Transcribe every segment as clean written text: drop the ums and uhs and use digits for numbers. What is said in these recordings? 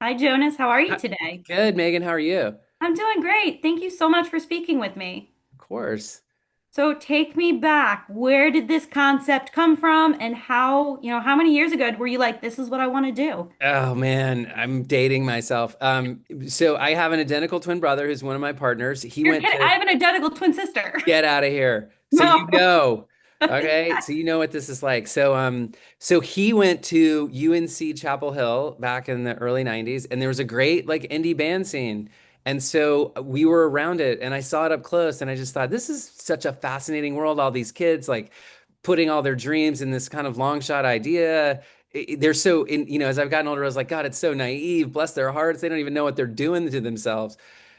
Hi, Jonas. How are you Hi- today? Good, Megan. How are you? Of I'm doing great. Thank you so much for speaking with me. course. So take me back. Where did this concept come from and how many years ago were you like, this is what I want to do? Oh man, I'm dating myself. So I have an identical twin brother who's one of my partners. He You're went kidding. I to have an identical twin sister. get out of here. So you No. know, okay? So you know what this is like. So he went to UNC Chapel Hill back in the early 90s, and there was a great like indie band scene. And so we were around it, and I saw it up close, and I just thought, this is such a fascinating world. All these kids like putting all their dreams in this kind of long shot idea. They're so as I've gotten older, I was like, God, it's so naive. Bless their hearts. They don't even know what they're doing to themselves.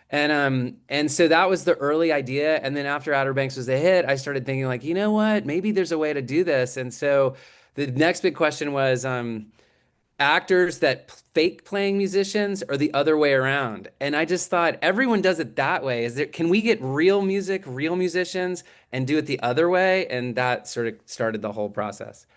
And so that was the early idea. And then after Outer Banks was a hit, I started thinking like, you know what? Maybe there's a way to do this. And so the next big question was actors that fake playing musicians or the other way around. And I just thought everyone does it that way. Can we get real music, real musicians and do it the other way? And that sort of started the whole process.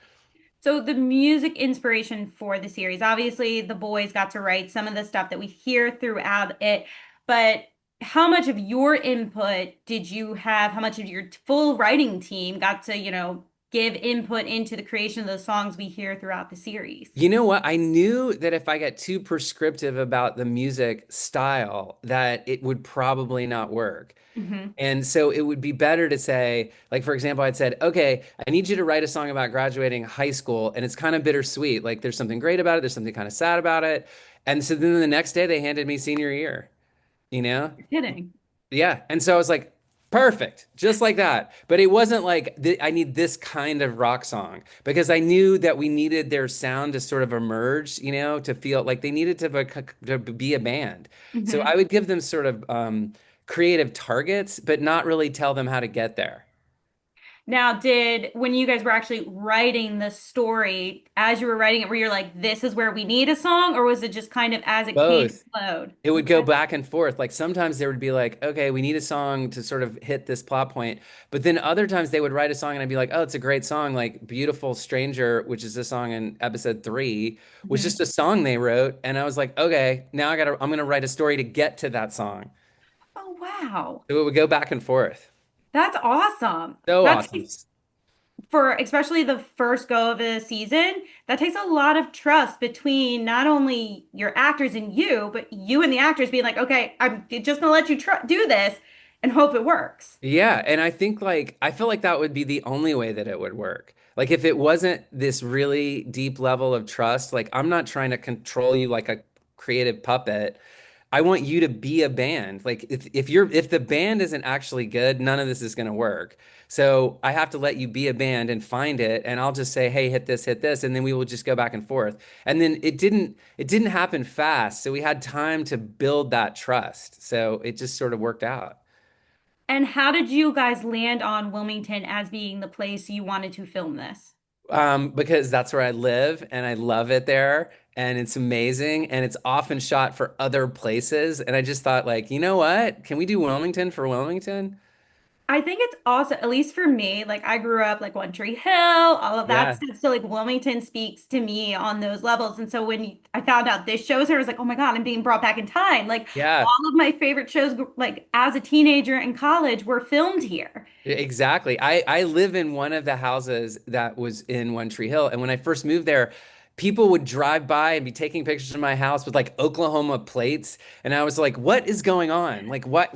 So the music inspiration for the series, obviously the boys got to write some of the stuff that we hear throughout it, but how much of your input did you have? How much of your full writing team got to, give input into the creation of those songs we hear throughout the series? You know what? I knew that if I got too prescriptive about the music style, that it would probably not work. Hmm. And so it would be better to say, like, for example, I'd said, okay, I need you to write a song about graduating high school, and it's kind of bittersweet. Like, there's something great about it, there's something kind of sad about it. And so then the next day they handed me senior year, you know? You're kidding. Yeah. And so I was like, perfect, just like that. But it wasn't like I need this kind of rock song because I knew that we needed their sound to sort of emerge, to feel like they needed to be a band. So I Hmm. would give them sort of creative targets, but not really tell them how to get there. Now, when you guys were actually writing the story, as you were writing it, were you like, this is where we need a song, or was it just kind of as it came and Both. flowed? It would go Okay. back and forth. Like sometimes there would be like, okay, we need a song to sort of hit this plot point. But then other times they would write a song and I'd be like, oh, it's a great song. Like Beautiful Stranger, which is the song in episode 3, was Hmm. just a song they wrote. And I was like, okay, I'm gonna write a story to get to that song. Oh, wow. So it would go back and forth. That's awesome. So That awesome. takes, for especially the first go of a season, that takes a lot of trust between not only your actors and you, but you and the actors being like, okay, I'm just gonna let you tr do this and hope it works. Yeah, and I think like I feel like that would be the only way that it would work. Like if it wasn't this really deep level of trust, like I'm not trying to control you like a creative puppet. I want you to be a band. Like if the band isn't actually good, none of this is going to work. So I have to let you be a band and find it, and I'll just say, "Hey, hit this," and then we will just go back and forth. And then it didn't happen fast, so we had time to build that trust. So it just sort of worked out. And how did you guys land on Wilmington as being the place you wanted to film this? Because that's where I live and I love it there and it's amazing and it's often shot for other places. And I just thought like, you know what? Can we do Wilmington for Wilmington? I think it's also, at least for me, like I grew up like One Tree Hill, all of that Yeah. stuff. So like Wilmington speaks to me on those levels. And so when I found out this show was here, I was like, oh my God, I'm being brought back in time. Like Yeah. all of my favorite shows, like as a teenager in college, were filmed here. Exactly. I live in one of the houses that was in One Tree Hill. And when I first moved there, people would drive by and be taking pictures of my house with like Oklahoma plates. And I was like, what is going on? Like, what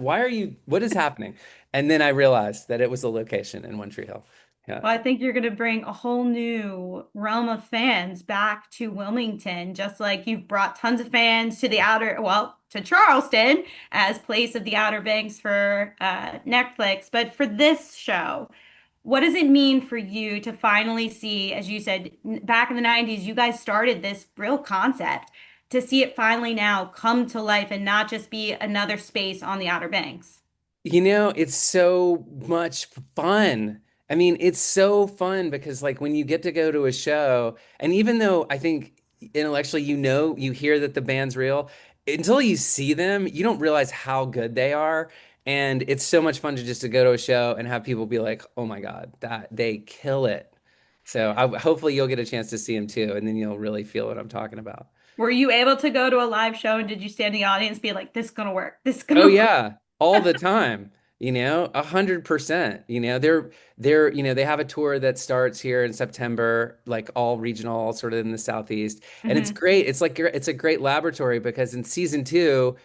is happening? And then I realized that it was a location in One Tree Hill. Yeah. Well, I think you're going to bring a whole new realm of fans back to Wilmington, just like you've brought tons of fans to to Charleston as place of the Outer Banks for Netflix. But for this show, what does it mean for you to finally see, as you said, back in the 90s, you guys started this real concept, to see it finally now come to life and not just be another space on the Outer Banks? It's so much fun. I mean, it's so fun because like when you get to go to a show, and even though I think intellectually you hear that the band's real, until you see them, you don't realize how good they are. And it's so much fun to just to go to a show and have people be like, "Oh my God, that they kill it." So hopefully you'll get a chance to see them too, and then you'll really feel what I'm talking about. Were you able to go to a live show and did you stand in the audience be like, this is gonna work, this is Oh gonna work? yeah, all the time. 100%. They have a tour that starts here in September, like all regional, sort of in the Southeast. And it's Hmm. great. It's a great laboratory because in season two,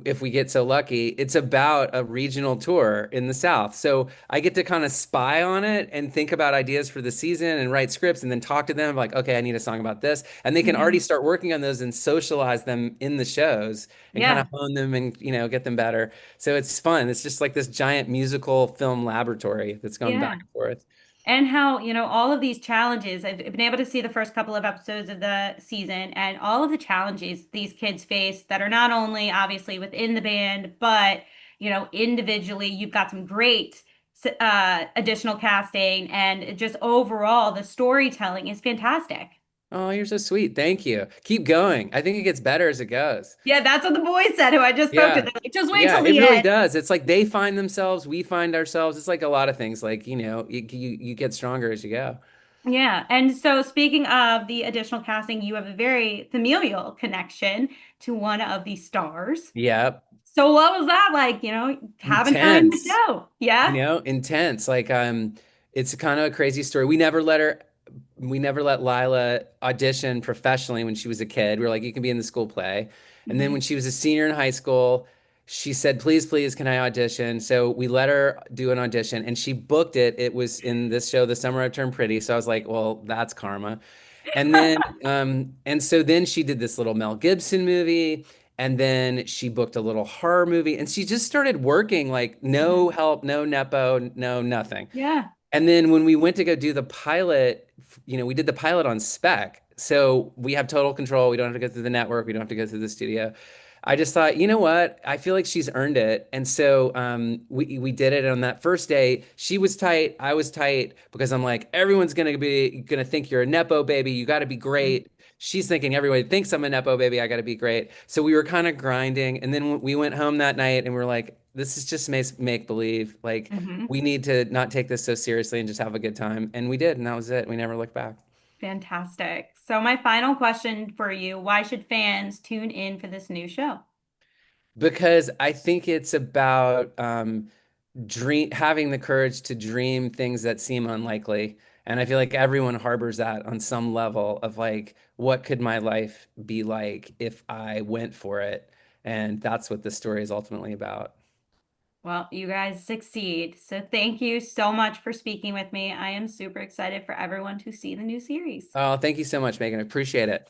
if we get so lucky, it's about a regional tour in the South. So I get to kind of spy on it and think about ideas for the season and write scripts and then talk to them like, okay, I need a song about this. And they can already Hmm. start working on those and socialize them in the shows and kind of Yeah, hone them and, get them better. So it's fun. It's just like this giant musical film laboratory that's going back yeah. and forth. And how, all of these challenges, I've been able to see the first couple of episodes of the season and all of the challenges these kids face that are not only obviously within the band, but, individually, you've got some great additional casting and just overall, the storytelling is fantastic. Oh, you're so sweet. Thank you. Keep going. I think it gets better as it goes. Yeah, that's what the boys said who I just spoke to. Yeah. They're like, just wait Yeah, till it the really end. does. It's like they find themselves, we find ourselves. It's like a lot of things. Like, you get stronger as you go. Yeah. And so speaking of the additional casting, you have a very familial connection to one of the stars. Yep. So what was that like, having her in the Intense. show? Yeah. Intense. Like it's kind of a crazy story. We never let Lila audition professionally when she was a kid. We were like, you can be in the school play. And then Hmm. when she was a senior in high school, she said, please, please, can I audition? So we let her do an audition and she booked it. It was in this show, The Summer I Turned Pretty. So I was like, well, that's karma. And so then she did this little Mel Gibson movie, and then she booked a little horror movie, and she just started working like no Hmm. help, no nepo, no nothing. Yeah. And then when we went to go do the pilot, we did the pilot on spec. So we have total control. We don't have to go through the network. We don't have to go through the studio. I just thought, you know what? I feel like she's earned it. And so we did it on that first day. She was tight. I was tight because I'm like, everyone's gonna think you're a Nepo baby. You got to be great. She's thinking everybody thinks I'm a Nepo baby. I got to be great. So we were kind of grinding. And then we went home that night and we're like, this is just make believe. Like, Hmm. we need to not take this so seriously and just have a good time. And we did, and that was it. We never looked back. Fantastic. So my final question for you, why should fans tune in for this new show? Because I think it's about having the courage to dream things that seem unlikely. And I feel like everyone harbors that on some level of like, what could my life be like if I went for it? And that's what the story is ultimately about. Well, you guys succeed. So thank you so much for speaking with me. I am super excited for everyone to see the new series. Oh, thank you so much, Megan. I appreciate it.